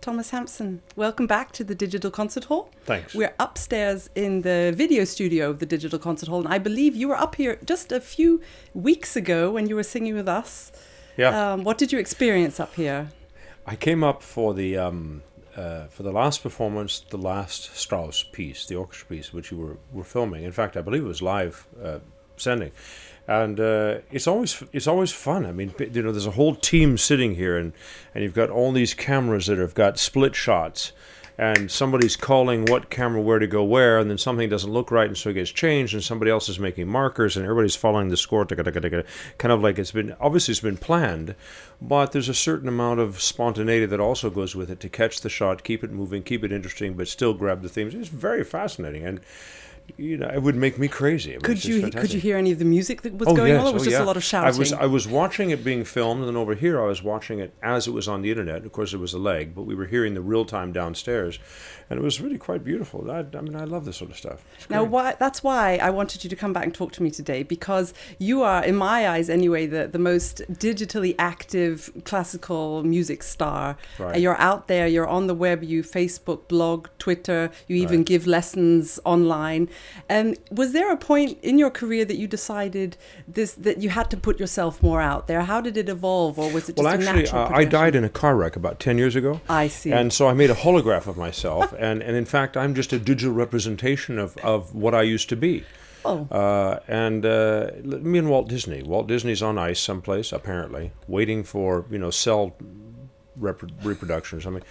Thomas Hampson, welcome back to the Digital Concert Hall. Thanks. We're upstairs in the video studio of the Digital Concert Hall, and I believe you were up here just a few weeks ago when you were singing with us. Yeah. What did you experience up here? I came up for the last performance, the last Strauss piece, the orchestra piece, which you were filming. In fact, I believe it was live sending. And it's always fun. I mean, you know, there's a whole team sitting here, and you've got all these cameras that have got split shots, and somebody's calling what camera where to go where, and then something doesn't look right, and so it gets changed, and somebody else is making markers, and everybody's following the score, kind of like it's been planned, but there's a certain amount of spontaneity that also goes with it to catch the shot, keep it moving, keep it interesting, but still grab the themes. It's very fascinating, and you know, it would make me crazy. I mean, could you hear any of the music that was going on? Or was just a lot of shouting? I was watching it being filmed, and then over here I was watching it as it was on the internet. Of course, it was a leg, but we were hearing the real time downstairs, and it was really quite beautiful. I mean, I love this sort of stuff. Now, that's why I wanted you to come back and talk to me today, because you are, in my eyes anyway, the most digitally active classical music star. Right. You're out there, you're on the web, you Facebook, blog, Twitter, you even give lessons online. Was there a point in your career that you decided that you had to put yourself more out there? How did it evolve, or was it just a natural progression? I died in a car wreck about 10 years ago. I see. And so I made a holograph of myself, and in fact, I'm just a digital representation of what I used to be. Oh. Me and Walt Disney. Walt Disney's on ice someplace, apparently, waiting for, you know, cell reproduction or something.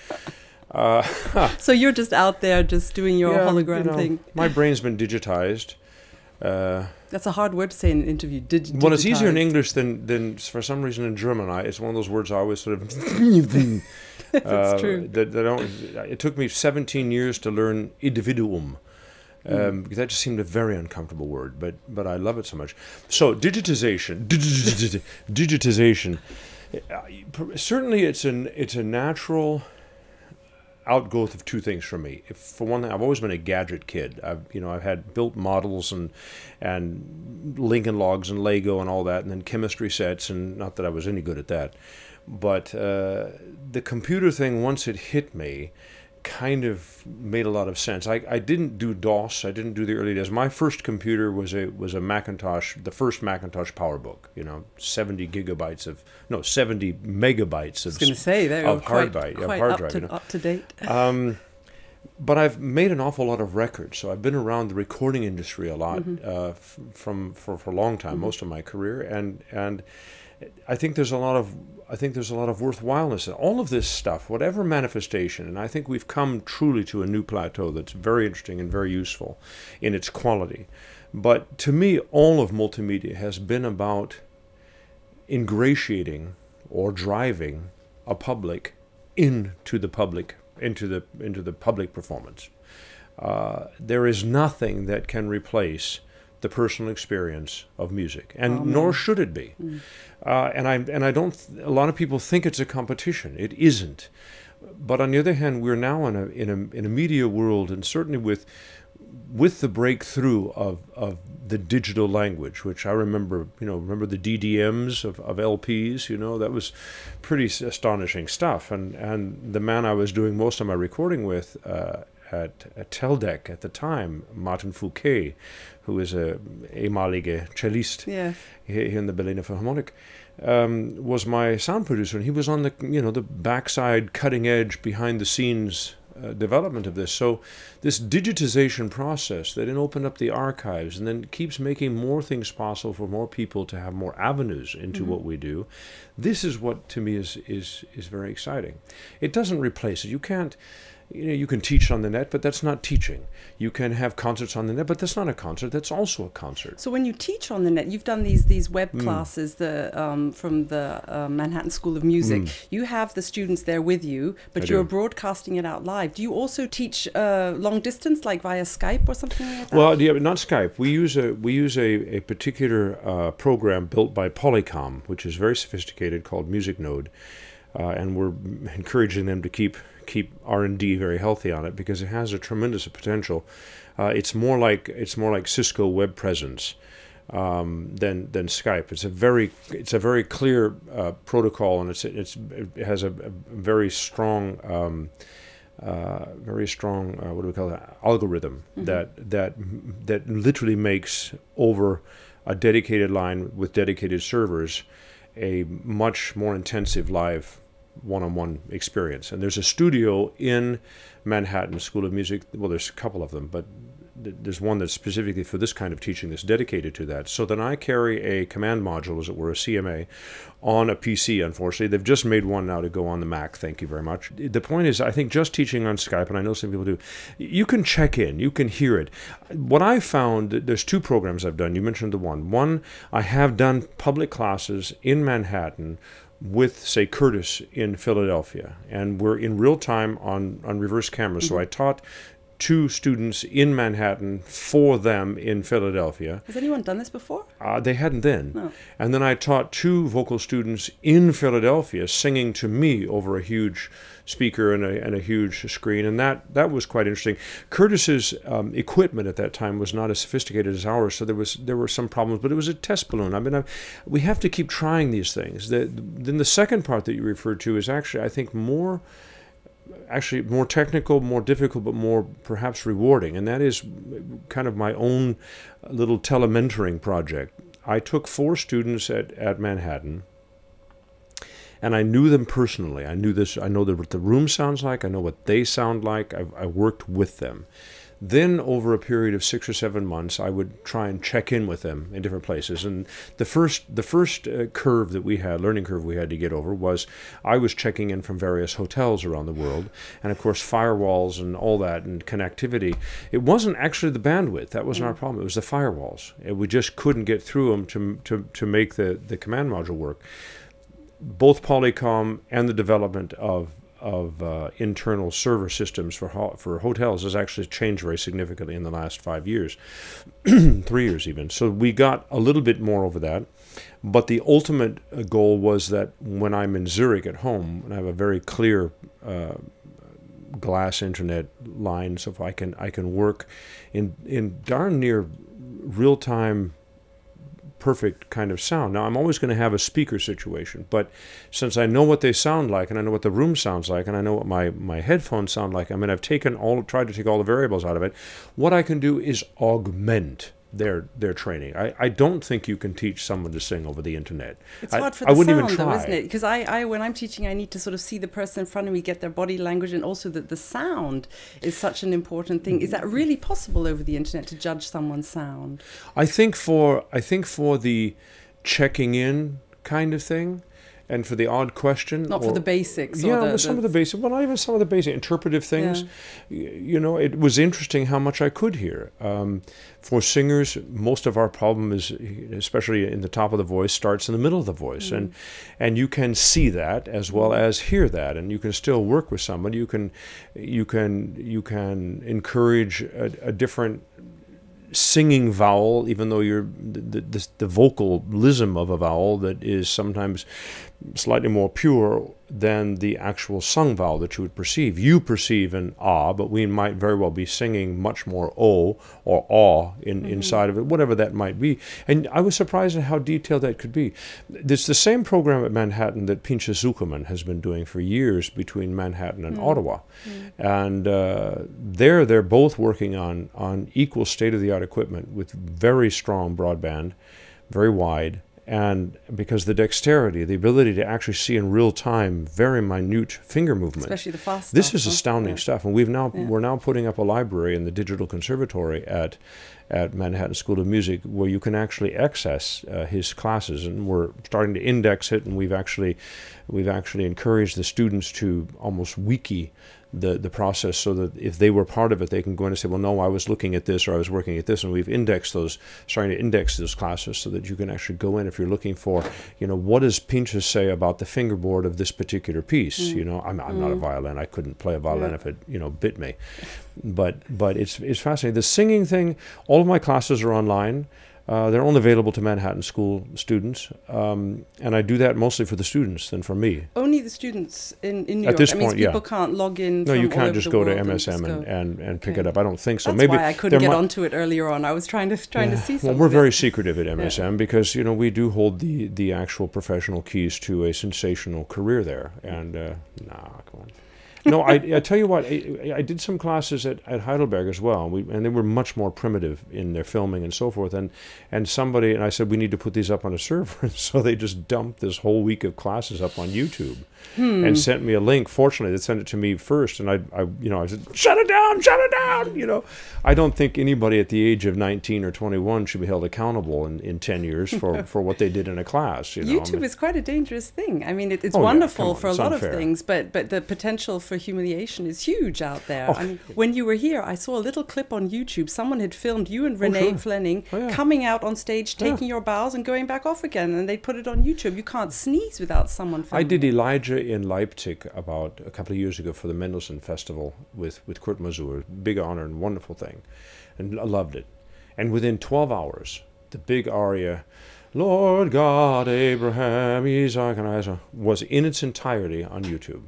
So you're just out there just doing your hologram thing. My brain's been digitized. That's a hard word to say in an interview. Well, it's easier in English than for some reason in German. It's one of those words I always sort of. That's true. It took me 17 years to learn individuum. Because that just seemed a very uncomfortable word, but I love it so much. So digitization. Certainly, it's a natural outgrowth of two things for me. For one thing, I've always been a gadget kid. I've had built models and Lincoln Logs and Lego and all that, and then chemistry sets, and not that I was any good at that. But the computer thing, once it hit me, kind of made a lot of sense. I didn't do DOS. I didn't do the early days. My first computer was a Macintosh, the first Macintosh PowerBook. 70 megabytes of hard drive. Up to date. But I've made an awful lot of records, so I've been around the recording industry a lot for a long time, most of my career, and I think there's a lot of worthwhileness in all of this stuff, whatever manifestation, and I think we've come truly to a new plateau that's very interesting and very useful in its quality. But to me, all of multimedia has been about ingratiating or driving a public into the public performance. There is nothing that can replace the personal experience of music, and nor should it be. And I don't. A lot of people think it's a competition. It isn't. But on the other hand, we're now in a media world, and certainly with the breakthrough of the digital language, which I remember the DDMs of LPs. That was pretty astonishing stuff. And the man I was doing most of my recording with at Teldec at the time, Martin Fouquet, who is a ehemalige Cellist here in the Berliner Philharmoniker, was my sound producer, and he was on the backside, cutting edge, behind the scenes development of this. So this digitization process that then opened up the archives and then keeps making more things possible for more people to have more avenues into what we do. This is what to me is very exciting. It doesn't replace it. You can't. You can teach on the net, but that's not teaching. You can have concerts on the net, but that's not a concert. That's also a concert. So when you teach on the net, you've done these web classes from the Manhattan School of Music. You have the students there with you, but you're broadcasting it out live. Do you also teach long distance, like via Skype or something like that? Well, yeah, not Skype. We use a particular program built by Polycom, which is very sophisticated, called Music Node, and we're encouraging them to keep R&D very healthy on it, because it has a tremendous potential. It's more like Cisco Web Presence, than Skype. It's a very clear protocol, and it has a very strong what do we call that, algorithm that literally makes over a dedicated line with dedicated servers a much more intensive live one-on-one experience. And there's a studio in Manhattan School of Music. Well, there's a couple of them, but there's one that's specifically for this kind of teaching that's dedicated to that. So then I carry a command module, as it were, a CMA, on a PC, unfortunately. They've just made one now to go on the Mac, thank you very much. The point is, I think just teaching on Skype, and I know some people do, you can check in, you can hear it. What I found, there's two programs I've done. You mentioned the one. One, I have done public classes in Manhattan with, say, Curtis in Philadelphia, and we're in real time on reverse camera. So I taught 2 students in Manhattan for them in Philadelphia. Has anyone done this before? They hadn't then. No. And then I taught 2 vocal students in Philadelphia singing to me over a huge speaker and a huge screen, and that was quite interesting. Curtis's equipment at that time was not as sophisticated as ours, so there were some problems, but it was a test balloon. I mean, we have to keep trying these things. Then the second part that you referred to is actually, I think, more technical, more difficult, but more perhaps rewarding. And that is kind of my own little telementoring project. I took 4 students at Manhattan, and I knew them personally. I know what the room sounds like. I know what they sound like. I worked with them. Then over a period of 6 or 7 months, I would try and check in with them in different places. And the first curve that we had, learning curve we had to get over, was I was checking in from various hotels around the world. And of course, firewalls and all that and connectivity. It wasn't actually the bandwidth. That wasn't our problem. It was the firewalls. We just couldn't get through them to make the command module work. Both Polycom and the development of internal server systems for hotels has actually changed very significantly in the last 5 years, 3 years even. So we got a little bit more over that. But the ultimate goal was that when I'm in Zurich at home, and I have a very clear glass internet line, so if I can work in darn near real-time perfect kind of sound. Now, I'm always going to have a speaker situation, but since I know what they sound like, and I know what the room sounds like, and I know what my headphones sound like, I mean, I've tried to take all the variables out of it. What I can do is augment their training. I don't think you can teach someone to sing over the internet. It's hard for the sound, though, isn't it? Because I when I'm teaching, I need to sort of see the person in front of me, get their body language, and also that the sound is such an important thing. Is that really possible over the internet to judge someone's sound? I think for the checking in kind of thing, and for the odd question. Not for the basics. Yeah, some of the basic, well, not even some of the basic interpretive things. Yeah. You know, it was interesting how much I could hear. For singers, most of our problem is, especially in the top of the voice, starts in the middle of the voice. And you can see that as well as hear that, and you can still work with somebody. You can encourage a different singing vowel, even though you're the vocalism of a vowel that is sometimes slightly more pure than the actual sung vowel that you would perceive. You perceive an ah, but we might very well be singing much more o or aw inside of it, whatever that might be. And I was surprised at how detailed that could be. It's the same program at Manhattan that Pinchas Zuckerman has been doing for years between Manhattan and Ottawa. And they're both working on equal state-of-the-art equipment with very strong broadband, very wide, and because the dexterity, the ability to actually see in real time very minute finger movement. Especially the fast This is astounding stuff. And we're now putting up a library in the Digital Conservatory at Manhattan School of Music where you can actually access his classes, and we're starting to index it, and we've actually encouraged the students to almost wiki the process, so that if they were part of it, they can go in and say, well, no, I was looking at this, or I was working at this, and we've starting to index those classes so that you can actually go in if you're looking for, what does Pinchas say about the fingerboard of this particular piece? I'm not a violin. I couldn't play a violin if it, bit me. But it's fascinating. The singing thing, all of my classes are online. They're only available to Manhattan School students, and I do that mostly for the students than for me. Only the students in New York? At this point, people can't log in No, from you all can't over just the go to world MSM and pick Okay. it up. I don't think so. That's Maybe why I couldn't get onto it earlier on. I was trying to see something. Well, we're very secretive at MSM because, you know, we do hold the actual professional keys to a sensational career there. And, come on. No, I tell you what, I did some classes at Heidelberg as well, and they were much more primitive in their filming and so forth. And I said, we need to put these up on a server. So they just dumped this whole week of classes up on YouTube and sent me a link. Fortunately, they sent it to me first, and I said, shut it down. You know, I don't think anybody at the age of 19 or 21 should be held accountable in 10 years for what they did in a class. You know? YouTube is quite a dangerous thing. I mean, it's wonderful for a lot of things, but the potential for humiliation is huge out there. I mean, when you were here, I saw a little clip on YouTube. Someone had filmed you and Renee Fleming coming out on stage, taking your bows and going back off again, and they put it on YouTube. You can't sneeze without someone filming. I did Elijah in Leipzig about a couple of years ago for the Mendelssohn Festival with Kurt Masur. Big honor and wonderful thing, and I loved it. And within 12 hours, the big aria, Lord God, Abraham, Isaac, and Isaac, was in its entirety on YouTube.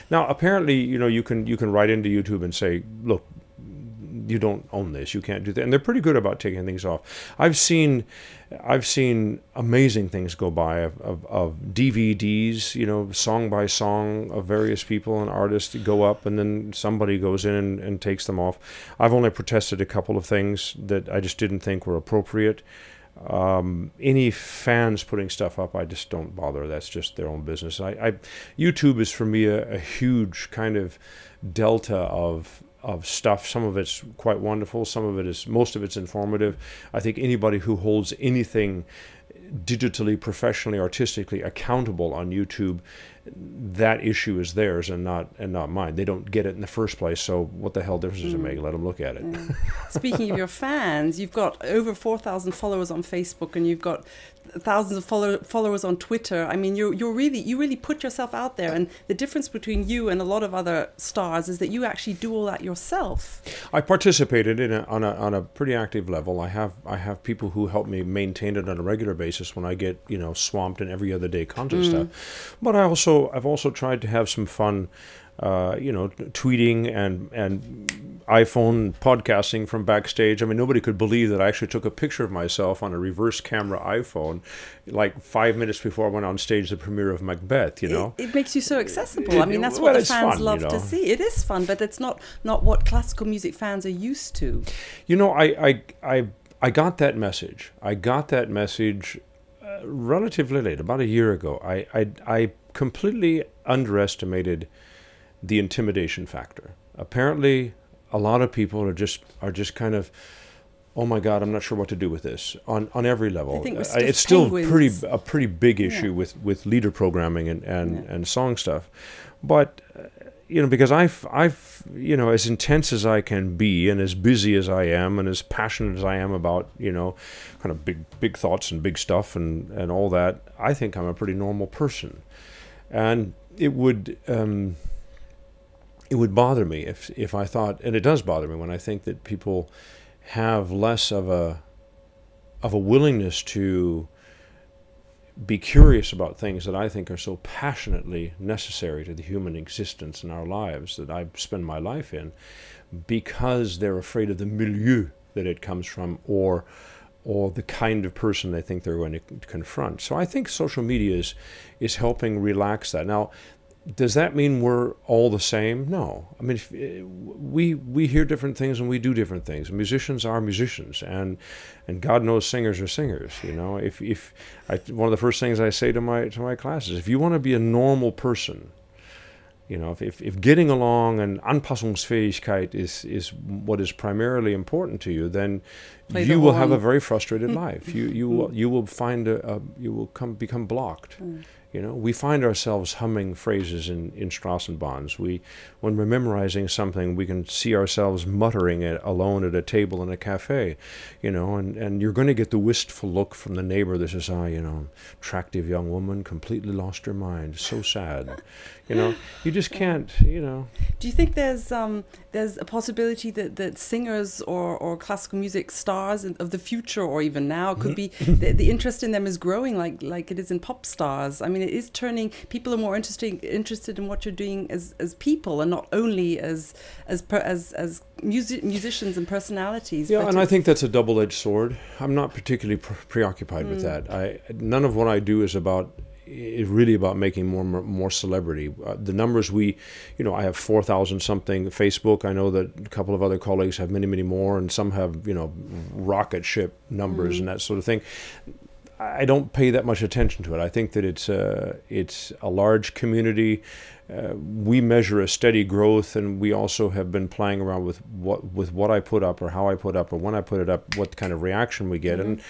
Now, apparently, you know, you can write into YouTube and say, look, you don't own this, you can't do that. And they're pretty good about taking things off. I've seen amazing things go by of DVDs, you know, song by song of various people and artists go up, and then somebody goes in and takes them off. I've only protested a couple of things that I just didn't think were appropriate. Any fans putting stuff up, I just don't bother. That's just their own business. YouTube is for me a huge kind of delta of stuff. Some of it's quite wonderful. Most of it's informative. I think anybody who holds anything digitally, professionally, artistically accountable on YouTube, that issue is theirs and not mine. They don't get it in the first place, so what the hell difference does it make? Let them look at it. Speaking of your fans, you've got over 4,000 followers on Facebook, and you've got thousands of followers on Twitter. I mean, you really put yourself out there, and the difference between you and a lot of other stars is that you actually do all that yourself. I participated on a pretty active level. I have people who help me maintain it on a regular basis when I get, you know, swamped in every other day concert stuff. But I've also tried to have some fun, you know, tweeting and iPhone podcasting from backstage. I mean, nobody could believe that I actually took a picture of myself on a reverse camera iPhone like 5 minutes before I went on stage the premiere of Macbeth, you know. It makes you so accessible. I mean, that's what the fans love to see. It is fun, but it's not what classical music fans are used to. You know, I got that message. I got that message relatively late, about a year ago. I completely underestimated the intimidation factor. Apparently, a lot of people are just kind of, oh my God, I'm not sure what to do with this on every level. I think it's still a pretty big issue with leader programming and song stuff, but you know, because I've you know, as intense as I can be and as busy as I am and as passionate as I am about, you know, kind of big thoughts and big stuff and all that, I think I'm a pretty normal person, and it would bother me if I thought, and it does bother me when I think that people have less of a willingness to be curious about things that I think are so passionately necessary to the human existence in our lives that I spend my life in, because they're afraid of the milieu that it comes from or the kind of person they think they're going to confront. So I think social media is helping relax that. Now, does that mean we're all the same? No. I mean, we hear different things and we do different things. Musicians are musicians, and God knows singers are singers. You know, one of the first things I say to my classes, if you want to be a normal person, you know, if getting along and Anpassungsfähigkeit is what is primarily important to you, then you will have a very frustrated life. You will find you will become blocked. You know, we find ourselves humming phrases in Straßenbahns. When we're memorizing something, we can see ourselves muttering it alone at a table in a cafe, you know, and you're going to get the wistful look from the neighbor that says, you know, attractive young woman, completely lost her mind, so sad. You know, you just can't, you know. Do you think there's a possibility that singers or classical music stars of the future or even now could be the interest in them is growing like it is in pop stars? I mean, it is turning, people are more interested in what you're doing as people and not only as musicians and personalities. Yeah, and I think that's a double-edged sword. I'm not particularly preoccupied with that. None of what I do is really about making more celebrity. The numbers I have 4,000 something. Facebook, I know that a couple of other colleagues have many more, and some have, rocket ship numbers and that sort of thing. I don't pay that much attention to it. I think that it's a large community. We measure a steady growth, and we also have been playing around with what I put up or how I put up or when I put it up, what kind of reaction we get. And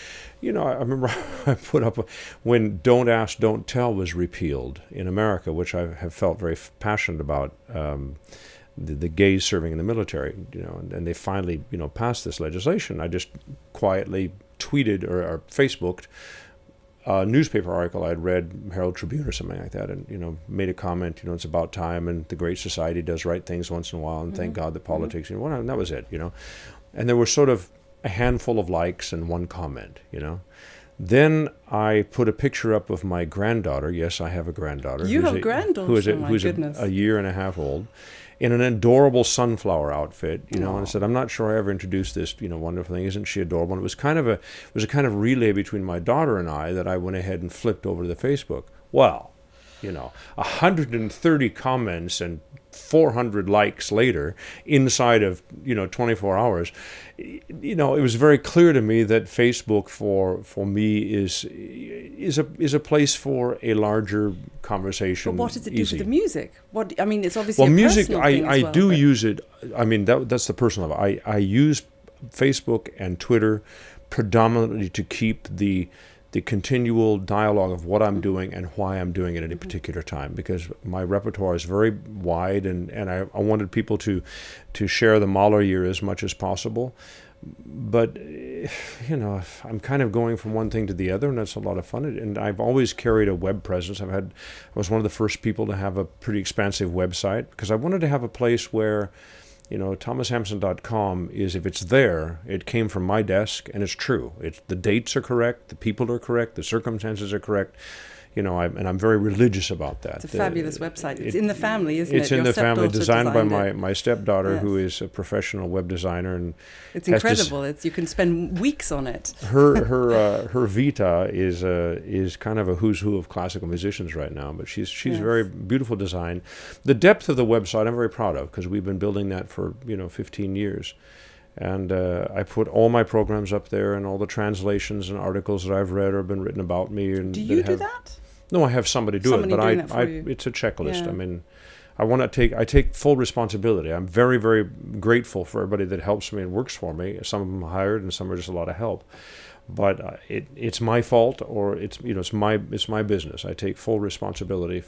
I remember I put up when "Don't Ask, Don't Tell" was repealed in America, which I have felt very passionate about. The gays serving in the military, and they finally passed this legislation. I just quietly tweeted or Facebooked a newspaper article I'd read, Herald Tribune or something like that, and made a comment. It's about time, and the Great Society does right things once in a while, and thank God that politics. And that was it. And there were sort of a handful of likes and one comment. Then I put a picture up of my granddaughter. Yes, I have a granddaughter. You have a granddaughter. Who's a year and a half old, in an adorable sunflower outfit, and I said, I'm not sure I ever introduced this, wonderful thing. Isn't she adorable? And it was a kind of relay between my daughter and I that I went ahead and flipped over to the Facebook. Well, 130 comments and 400 likes later, inside of 24 hours, it was very clear to me that Facebook for me is a place for a larger conversation. But what does it do to the music? It's obviously well, a music. personal thing as well, do use it. That's the personal. I use Facebook and Twitter predominantly to keep the continual dialogue of what I'm doing and why I'm doing it at a particular time, because my repertoire is very wide, and I wanted people to share the Mahler year as much as possible. But I'm kind of going from one thing to the other, and that's a lot of fun. And I've always carried a web presence. I was one of the first people to have a pretty expansive website, because I wanted to have a place where thomashampson.com is, if it's there, it came from my desk, and it's true. The dates are correct, the people are correct, the circumstances are correct. And I'm very religious about that. It's a fabulous website. It's in the family, isn't it? It's in the family, designed by my stepdaughter, who is a professional web designer, and it's incredible. You can spend weeks on it. Her vita is kind of a who's who of classical musicians right now, but she's very beautiful design. The depth of the website I'm very proud of, because we've been building that for 15 years. And I put all my programs up there, and all the translations and articles that I've read or been written about me. And do you do that? No, I have somebody do it, but it's a checklist. Yeah. I take full responsibility. I'm very, very grateful for everybody that helps me and works for me. Some of them are hired, and some are just a lot of help. But it's my fault, or it's my business. I take full responsibility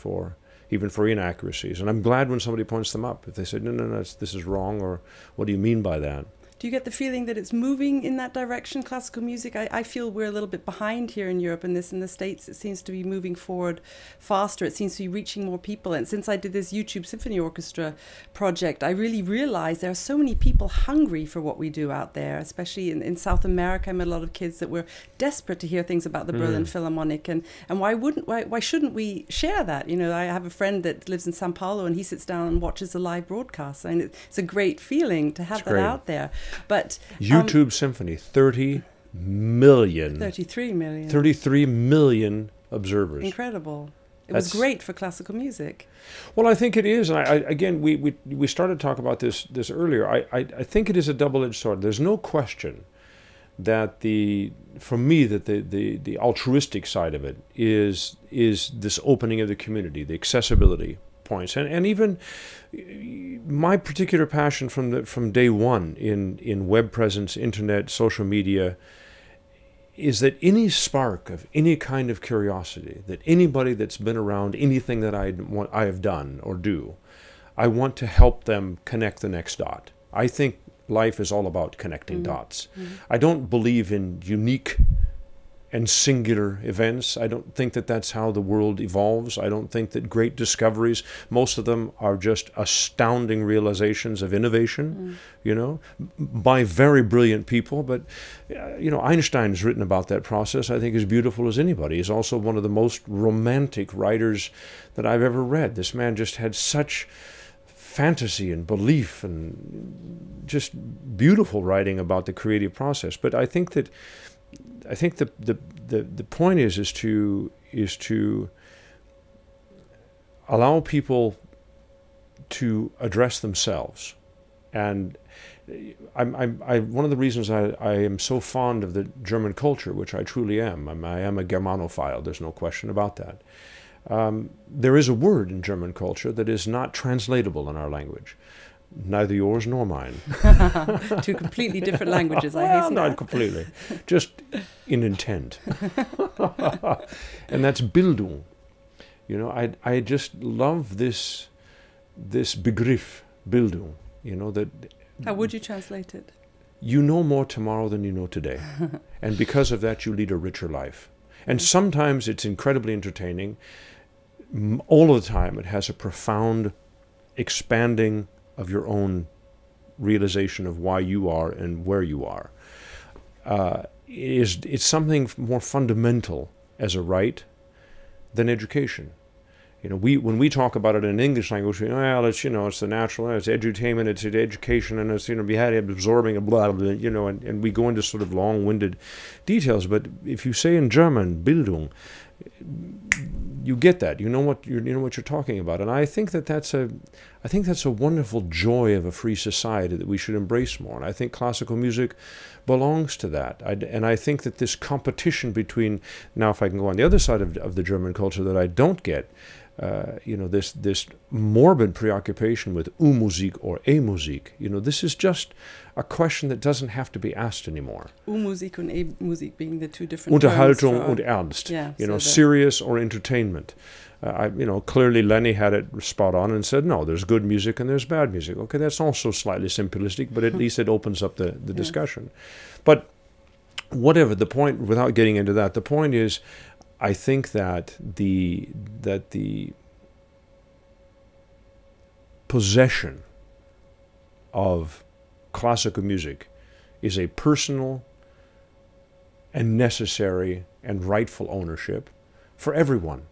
even for inaccuracies, and I'm glad when somebody points them up. If they say, no, this is wrong, or what do you mean by that? Do you get the feeling that it's moving in that direction, classical music? I feel we're a little bit behind here in Europe, and in the States it seems to be moving forward faster. It seems to be reaching more people. And since I did this YouTube Symphony Orchestra project, I really realized there are so many people hungry for what we do out there, especially in South America. I met a lot of kids that were desperate to hear things about the Berlin Philharmonic. And why shouldn't we share that? I have a friend that lives in Sao Paulo, and he sits down and watches the live broadcast. I mean, it's a great feeling to have that out there. But YouTube Symphony, 33 million observers. Incredible. It was great for classical music. Well, I think it is. And we started to talk about this earlier. I think it is a double-edged sword. There's no question that for me the altruistic side of it is this opening of the community, the accessibility points, and even my particular passion from day one in web presence, internet, social media, is that any spark of any kind of curiosity, that anybody that's been around anything that I have done or do, I want to help them connect the next dot. I think life is all about connecting dots. I don't believe in unique and singular events. I don't think that that's how the world evolves. I don't think that great discoveries, most of them are just astounding realizations of innovation, you know, by very brilliant people. But, you know, Einstein's written about that process, I think, as beautiful as anybody. He's also one of the most romantic writers that I've ever read. This man just had such fantasy and belief and just beautiful writing about the creative process. But I think the point is to allow people to address themselves. And one of the reasons I am so fond of the German culture, which I truly am. I am a Germanophile. There's no question about that. There is a word in German culture that is not translatable in our language. Neither yours nor mine. Two completely different languages, I hasten not completely. Just in intent. And that's Bildung. You know, I just love this Begriff, Bildung. You know, that... How would you translate it? You know more tomorrow than you know today. And because of that, you lead a richer life. And sometimes it's incredibly entertaining. All of the time, it has a profound expanding of your own realization of why you are and where you are. It's something more fundamental as a right than education. You know, when we talk about it in English language, well, it's, you know, it's the natural, it's edutainment, it's education, and it's, you know, we had absorbing a blah, blah, you know, and we go into sort of long-winded details. But if you say in German, Bildung, you get that. You know what you're talking about. And I think that's a wonderful joy of a free society that we should embrace more. And I think classical music belongs to that. And I think that this competition between, now if I can go on the other side of the German culture that I don't get, you know, this morbid preoccupation with Musik or Musik. You know, this is just a question that doesn't have to be asked anymore. Musik and Musik being the two different Unterhaltung terms und Ernst. Yeah, you know, serious or entertainment. You know, clearly Lenny had it spot on and said, no, there's good music and there's bad music. Okay, that's also slightly simplistic, but at least it opens up the discussion. But whatever the point, without getting into that, the point is, I think that the possession of classical music is a personal and necessary and rightful ownership for everyone.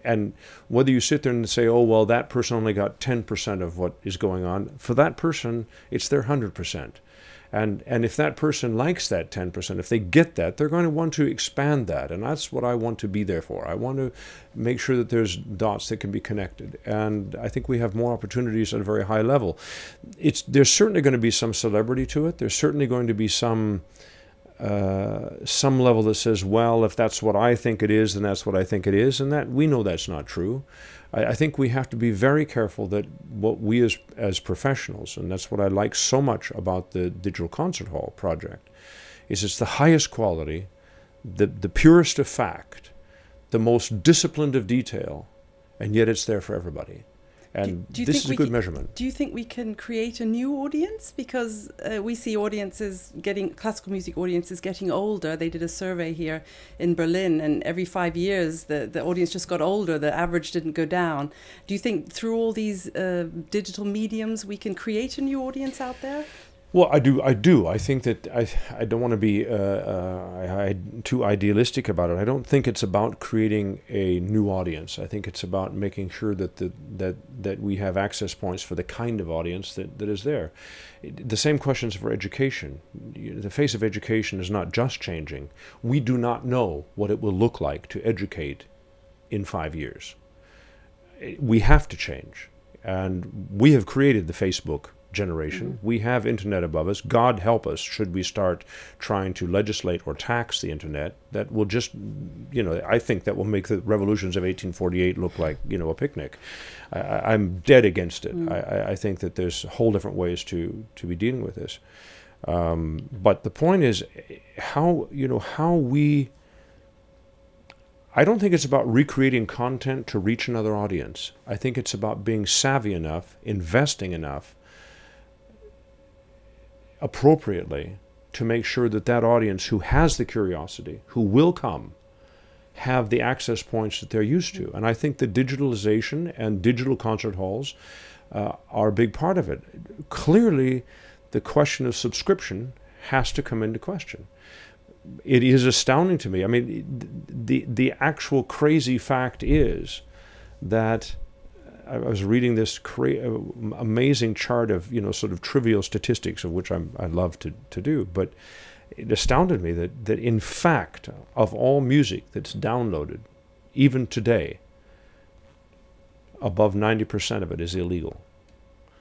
And whether you sit there and say, oh, well, that person only got 10% of what is going on, for that person, it's their 100%. And if that person likes that 10%, if they get that, they're going to want to expand that. And that's what I want to be there for. I want to make sure that there's dots that can be connected. And I think we have more opportunities at a very high level. There's certainly going to be some celebrity to it. There's certainly going to be some level that says, well, if that's what I think it is, then that's what I think it is. And that we know that's not true. I think we have to be very careful that what we as professionals, and that's what I like so much about the Digital Concert Hall project, is it's the highest quality, the purest of fact, the most disciplined of detail, and yet it's there for everybody. And this is a good measurement. Do you think we can create a new audience? Because we see classical music audiences getting older. They did a survey here in Berlin, and every 5 years the audience just got older. The average didn't go down. Do you think through all these digital mediums we can create a new audience out there? Well, I do. I think that I don't want to be too idealistic about it. I don't think it's about creating a new audience. I think it's about making sure that that we have access points for the kind of audience that is there. The same questions for education. The face of education is not just changing. We do not know what it will look like to educate in 5 years. We have to change. And we have created the Facebook generation. Mm-hmm. We have internet above us. God help us should we start trying to legislate or tax the internet. That will just, you know, I think that will make the revolutions of 1848 look like, you know, a picnic. I'm dead against it. Mm-hmm. I think that there's whole different ways to be dealing with this. But the point is how we, I don't think it's about recreating content to reach another audience. I think it's about being savvy enough, investing enough, appropriately, to make sure that that audience who has the curiosity, who will come, have the access points that they're used to. And I think that digitalization and digital concert halls are a big part of it. Clearly, the question of subscription has to come into question. It is astounding to me. I mean, the actual crazy fact is that I was reading this amazing chart of, sort of trivial statistics, of which I love to do, but it astounded me that in fact, of all music that's downloaded, even today, above 90% of it is illegal.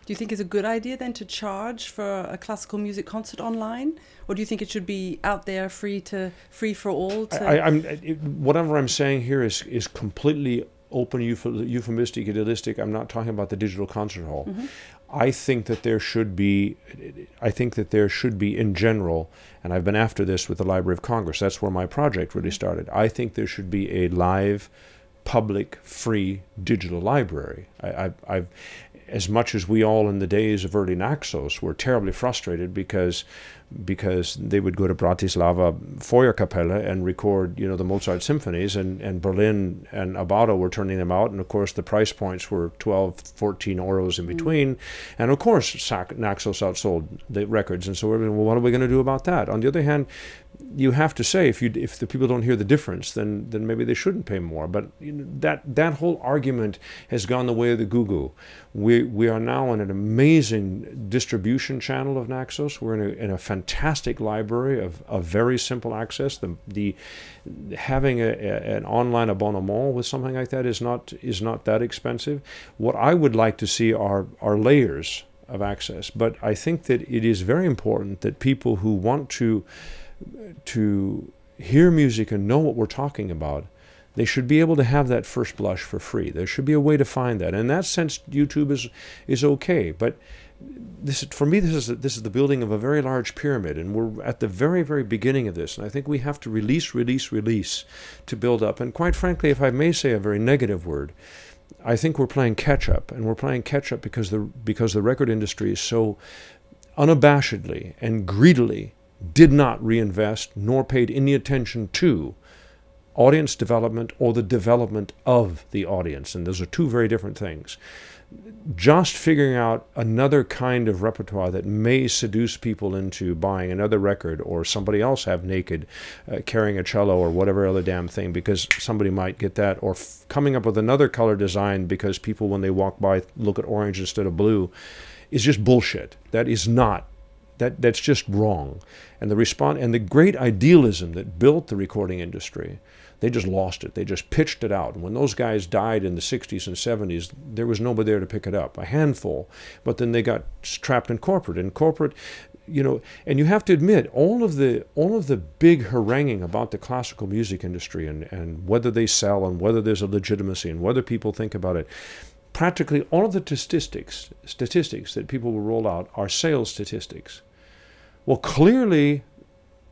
Do you think it's a good idea then to charge for a classical music concert online, or do you think it should be out there free for all? Whatever I'm saying here is completely open, euphemistic, idealistic. I'm not talking about the digital concert hall. Mm-hmm. I think that there should be in general, and I've been after this with the Library of Congress. That's where my project really started. I think there should be a live, public, free digital library. I've as much as we all in the days of early Naxos were terribly frustrated because they would go to Bratislava Feuerkapelle and record, the Mozart symphonies, and Berlin and Abbado were turning them out, and of course the price points were 12, 14 euros in between, and of course Naxos outsold the records, and so we're well, what are we going to do about that? On the other hand, you have to say, if the people don't hear the difference, then maybe they shouldn't pay more. But that whole argument has gone the way of the goo-goo. We are now in an amazing distribution channel of Naxos. We're in a fantastic library of very simple access. The having an online abonnement with something like that is not that expensive. What I would like to see are layers of access. But I think that it is very important that people who want to hear music and know what we're talking about, they should be able to have that first blush for free. There should be a way to find that. In that sense, YouTube is okay. But for me, this is the building of a very large pyramid, and we're at the very, very beginning of this. And I think we have to release to build up. And quite frankly, if I may say a very negative word, I think we're playing catch up, and we're playing catch up because the record industry is so unabashedly and greedily did not reinvest nor paid any attention to audience development or the development of the audience. And those are two very different things. Just figuring out another kind of repertoire that may seduce people into buying another record, or somebody else have naked carrying a cello or whatever other damn thing because somebody might get that, or coming up with another color design because people when they walk by look at orange instead of blue, is just bullshit. That is not. That's just wrong. And the great idealism that built the recording industry, they just lost it. They just pitched it out. And when those guys died in the 60s and 70s, there was nobody there to pick it up. A handful. But then they got trapped in corporate. And corporate, and you have to admit, all of the big haranguing about the classical music industry and whether they sell and whether there's a legitimacy and whether people think about it, practically all of the statistics that people will roll out are sales statistics. Well, clearly,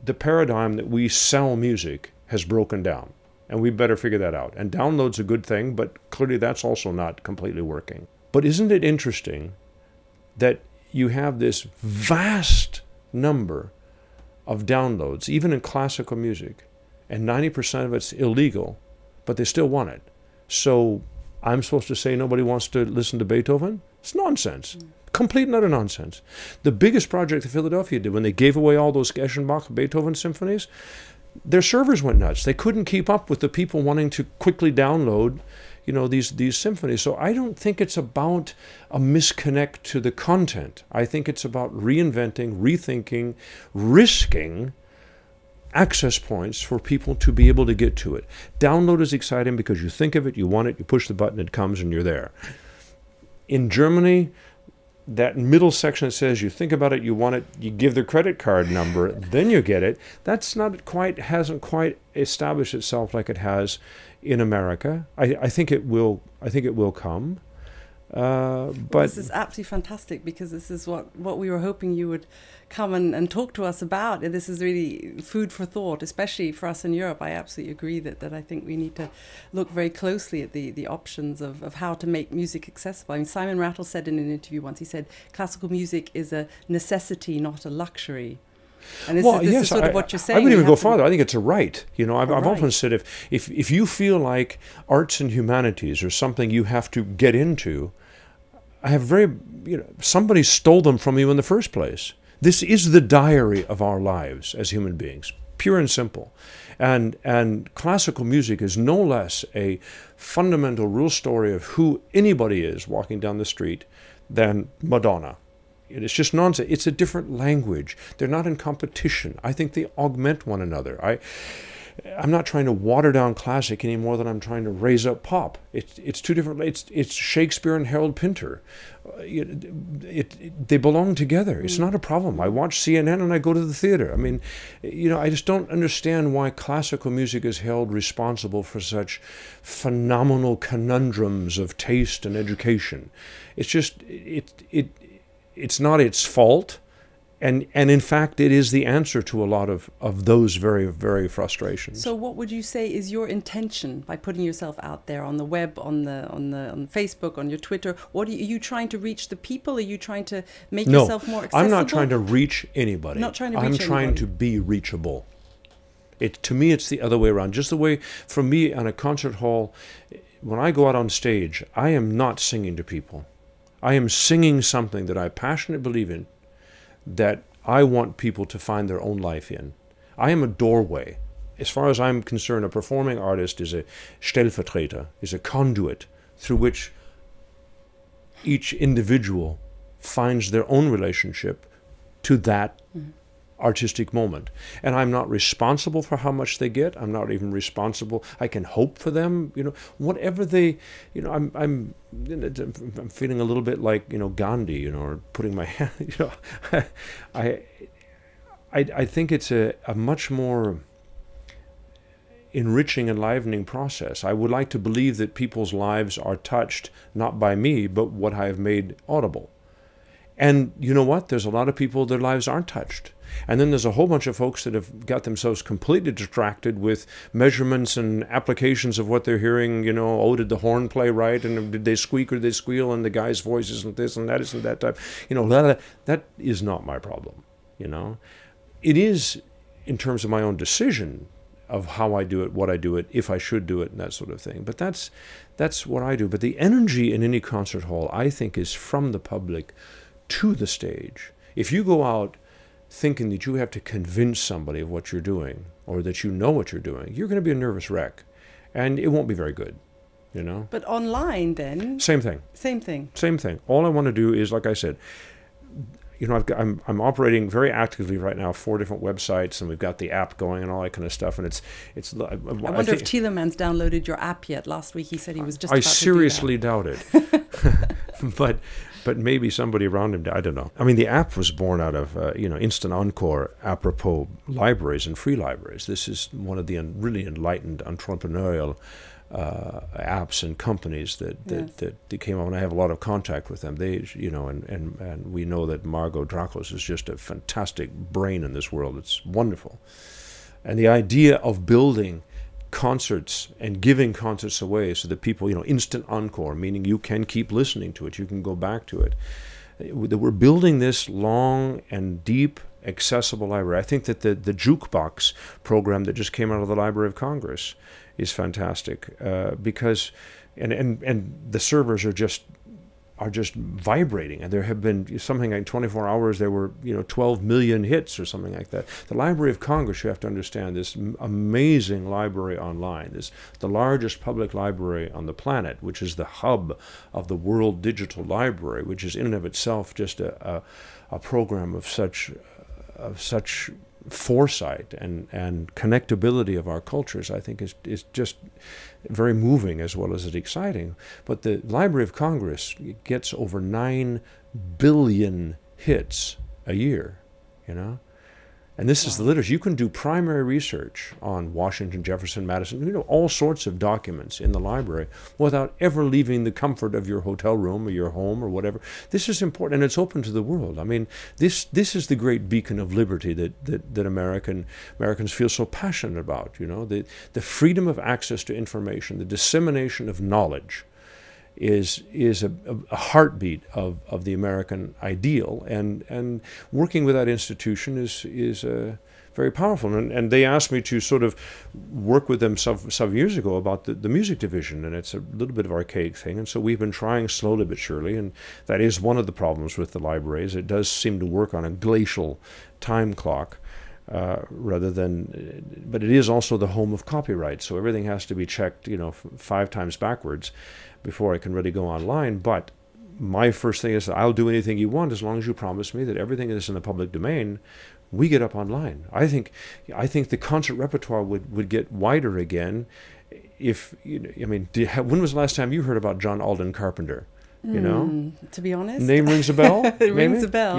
the paradigm that we sell music has broken down, and we better figure that out. And download's a good thing, but clearly that's also not completely working. But isn't it interesting that you have this vast number of downloads, even in classical music, and 90% of it's illegal, but they still want it? So I'm supposed to say nobody wants to listen to Beethoven? It's nonsense. Complete and utter nonsense. The biggest project that Philadelphia did, when they gave away all those Eschenbach Beethoven symphonies, their servers went nuts. They couldn't keep up with the people wanting to quickly download, these symphonies. So I don't think it's about a misconnect to the content. I think it's about reinventing, rethinking, risking access points for people to be able to get to it. Download is exciting because you think of it, you want it, you push the button, it comes, and you're there. In Germany, that middle section that says you think about it, you want it, you give the credit card number, then you get it. Hasn't quite established itself like it has in America. I think it will come. But this is absolutely fantastic, because this is what we were hoping you would come and talk to us about. And this is really food for thought, especially for us in Europe. I absolutely agree that I think we need to look very closely at the options of how to make music accessible. I mean, Simon Rattle said in an interview once, he said, classical music is a necessity, not a luxury. And this is sort of what you're saying. I would even go farther. I think it's a right. You know, I've right. often said if you feel like arts and humanities are something you have to get into, I have somebody stole them from you in the first place. This is the diary of our lives as human beings, pure and simple. And classical music is no less a fundamental real story of who anybody is walking down the street than Madonna. It's just nonsense. It's a different language. They're not in competition. I think they augment one another. I'm not trying to water down classic any more than I'm trying to raise up pop. It's two different. It's Shakespeare and Harold Pinter. They belong together. It's not a problem. I watch CNN and I go to the theater. I mean, I just don't understand why classical music is held responsible for such phenomenal conundrums of taste and education. It's just it's not its fault. And in fact, it is the answer to a lot of those very, very frustrations. So what would you say is your intention by putting yourself out there on the web, on Facebook, on your Twitter? Are you trying to reach the people? Are you trying to make yourself more accessible? I'm not trying to reach anybody. Not trying to reach anybody. I'm trying to be reachable. To me, it's the other way around. Just the way, for me, on a concert hall, when I go out on stage, I am not singing to people. I am singing something that I passionately believe in, that I want people to find their own life in. I am a doorway. As far as I'm concerned, a performing artist is a Stellvertreter, is a conduit through which each individual finds their own relationship to that artistic moment. And I'm not responsible for how much they get. I'm not even responsible. I can hope for them, whatever they, I'm feeling a little bit like, Gandhi, or putting my hand, I think it's a much more enriching, enlivening process. I would like to believe that people's lives are touched not by me, but what I have made audible. And you know what? There's a lot of people, their lives aren't touched. And then there's a whole bunch of folks that have got themselves completely distracted with measurements and applications of what they're hearing. Did the horn play right? And did they squeak or did they squeal? And the guy's voice isn't this and that isn't that type. That is not my problem. It is in terms of my own decision of how I do it, what I do it, if I should do it, and that sort of thing. But that's what I do. But the energy in any concert hall, I think, is from the public to the stage. If you go out thinking that you have to convince somebody of what you're doing, or that you know what you're doing, you're going to be a nervous wreck, and it won't be very good, But online then? Same thing. Same thing. Same thing. All I want to do is, like I said, I'm operating very actively right now 4 different websites, and we've got the app going and all that kind of stuff. And it's. I wonder if Tielemans downloaded your app yet. Last week he said he was just. I seriously doubt it, but maybe somebody around him. I don't know. I mean, the app was born out of Instant Encore, apropos libraries and free libraries. This is one of the really enlightened entrepreneurial apps and companies that came up, and I have a lot of contact with them. They, and we know that Margot Drakos is just a fantastic brain in this world. It's wonderful. And the idea of building concerts and giving concerts away so that people, instant encore, meaning you can keep listening to it, you can go back to it. We're building this long and deep, accessible library. I think that the jukebox program that just came out of the Library of Congress is fantastic because and the servers are just vibrating, and there have been something like 24 hours there were 12 million hits or something like that. The Library of Congress, you have to understand, this amazing library online, is the largest public library on the planet, which is the hub of the World Digital Library, which is in and of itself just a program of such foresight and connectability of our cultures. I think is just very moving as well as it's exciting. But the Library of Congress gets over 9 billion hits a year, And this is the literature. You can do primary research on Washington, Jefferson, Madison, all sorts of documents in the library without ever leaving the comfort of your hotel room or your home or whatever. This is important, and it's open to the world. I mean, this is the great beacon of liberty that Americans feel so passionate about, the freedom of access to information, the dissemination of knowledge. is a heartbeat of the American ideal, and working with that institution is very powerful. And they asked me to sort of work with them some years ago about the music division, and it's a little bit of archaic thing. And so we've been trying slowly but surely, and that is one of the problems with the libraries. It does seem to work on a glacial time clock rather than, but it is also the home of copyright. So everything has to be checked, 5 times backwards before I can really go online. But my first thing is, I'll do anything you want as long as you promise me that everything that's in the public domain we get up online. I think the concert repertoire would get wider again if, when was the last time you heard about John Alden Carpenter? To be honest, name rings a bell. It rings a bell.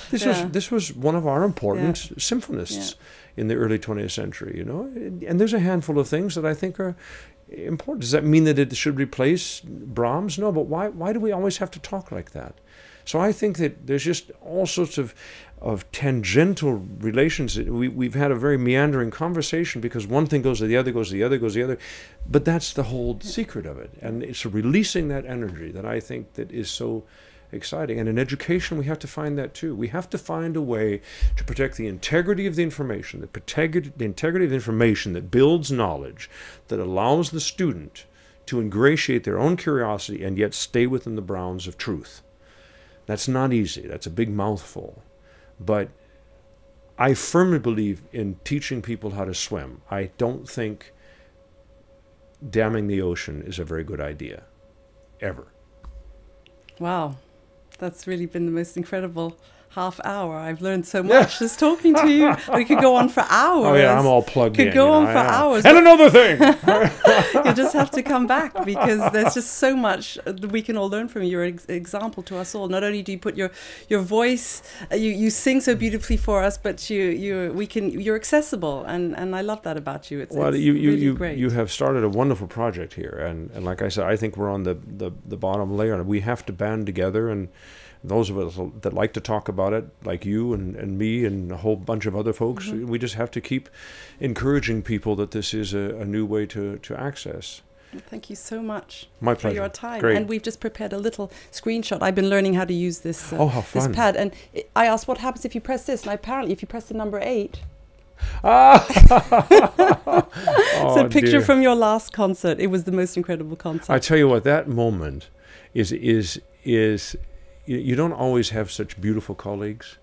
This was one of our important symphonists in the early 20th century. And there's a handful of things that I think are important. Does that mean that it should replace Brahms? No, but why do we always have to talk like that? So I think that there's just all sorts of tangential relations. We've had a very meandering conversation because one thing goes to the other, goes to the other, goes to the other. But that's the whole secret of it. And it's releasing that energy that I think that is so exciting. And in education, we have to find that too. We have to find a way to protect the integrity of the information, the integrity of the information that builds knowledge, that allows the student to ingratiate their own curiosity and yet stay within the bounds of truth. That's not easy. That's a big mouthful. But I firmly believe in teaching people how to swim. I don't think damming the ocean is a very good idea, ever. Wow. That's really been the most incredible half hour. I've learned so much just talking to you. We could go on for hours. Oh yeah, I'm all plugged in. Could go on for hours. And another thing! You just have to come back because there's just so much we can all learn from you. You're an example to us all. Not only do you put your voice, you sing so beautifully for us, but you're accessible, and I love that about you. It's really great. You have started a wonderful project here, and like I said, I think we're on the bottom layer. We have to band together, and those of us that like to talk about it, like you and me and a whole bunch of other folks, we just have to keep encouraging people that this is a new way to access. Well, thank you so much for your time. Great. And we've just prepared a little screenshot. I've been learning how to use this, how fun. this pad. And I asked what happens if you press this, and apparently if you press the number 8... It's a picture from your last concert. It was the most incredible concert. I tell you what, that moment is you don't always have such beautiful colleagues,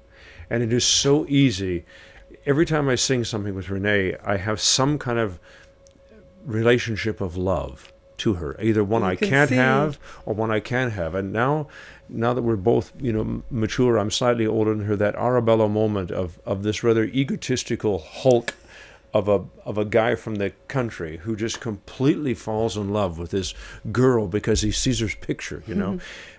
and it is so easy. Every time I sing something with Renee, I have some kind of relationship of love to her, either one I can't have or one I can have. And now that we're both mature, I'm slightly older than her, that Arabella moment of this rather egotistical hulk of a guy from the country who just completely falls in love with this girl because he sees her picture,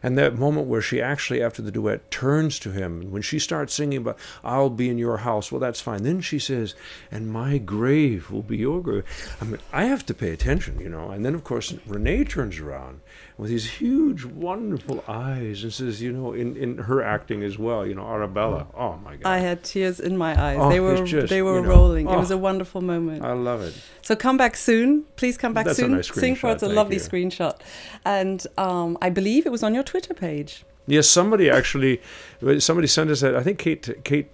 and that moment where she actually, after the duet, turns to him, and when she starts singing about "I'll be in your house," well, that's fine. Then she says, "And my grave will be your grave." I mean, I have to pay attention, and then of course Renee turns around with these huge, wonderful eyes and says, in her acting as well, Arabella. Oh my God! I had tears in my eyes. Oh, they were rolling. It was a wonderful moment. I love it. So come back soon. Please come back soon. That's a nice Sing for it's a lovely screenshot. And I believe it was on your Twitter page. Yes, somebody sent us that. I think Kate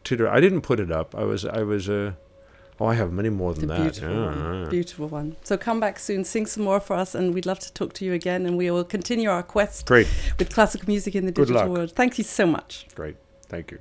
Tudor. I didn't put it up. I have many more than that. Beautiful one. So come back soon, sing some more for us, and we'd love to talk to you again, and we will continue our quest Great. with classical music in the digital world. Thank you so much. Great. Thank you.